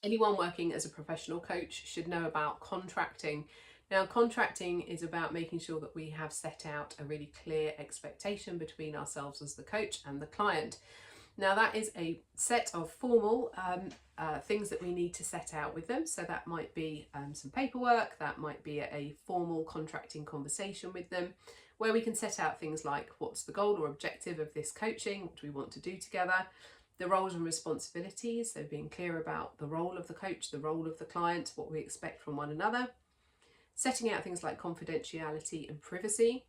Anyone working as a professional coach should know about contracting. Now, contracting is about making sure that we have set out a really clear expectation between ourselves as the coach and the client. Now, that is a set of formal things that we need to set out with them. So that might be some paperwork, that might be a formal contracting conversation with them, where we can set out things like what's the goal or objective of this coaching, what do we want to do together, the roles and responsibilities, so being clear about the role of the coach, the role of the client, what we expect from one another, setting out things like confidentiality and privacy,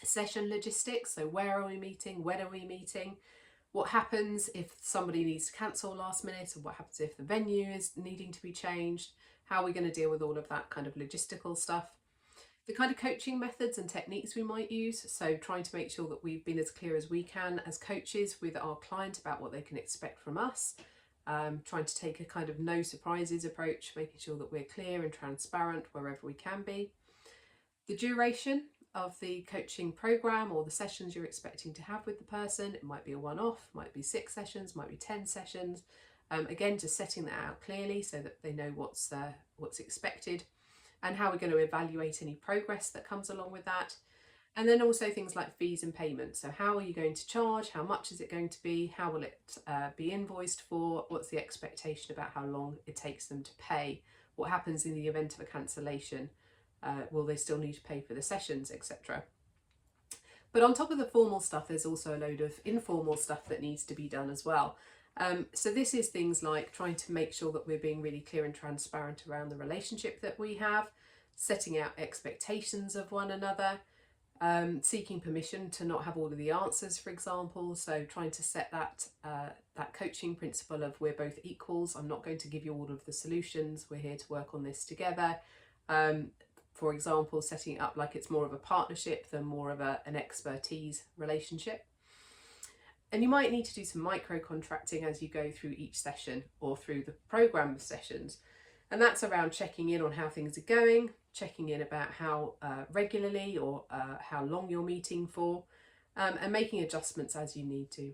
session logistics, so where are we meeting, when are we meeting, what happens if somebody needs to cancel last minute, or what happens if the venue is needing to be changed, how are we going to deal with all of that kind of logistical stuff. The kind of coaching methods and techniques we might use, so trying to make sure that we've been as clear as we can as coaches with our client about what they can expect from us, trying to take a kind of no surprises approach, making sure that we're clear and transparent wherever we can be. The duration of the coaching program or the sessions you're expecting to have with the person, it might be a one-off, might be 6 sessions, might be 10 sessions. Again, just setting that out clearly so that they know what's expected, and how we're going to evaluate any progress that comes along with that. And then also things like fees and payment. So how are you going to charge? How much is it going to be? How will it be invoiced for? What's the expectation about how long it takes them to pay? What happens in the event of a cancellation? Will they still need to pay for the sessions, etc.? But on top of the formal stuff, there's also a load of informal stuff that needs to be done as well. So this is things like trying to make sure that we're being really clear and transparent around the relationship that we have, setting out expectations of one another, seeking permission to not have all of the answers, for example. So trying to set that coaching principle of we're both equals. I'm not going to give you all of the solutions. We're here to work on this together. For example, setting it up like it's more of a partnership than more of an expertise relationship. And you might need to do some micro contracting as you go through each session or through the program of sessions. And that's around checking in on how things are going, checking in about how regularly or how long you're meeting for, and making adjustments as you need to.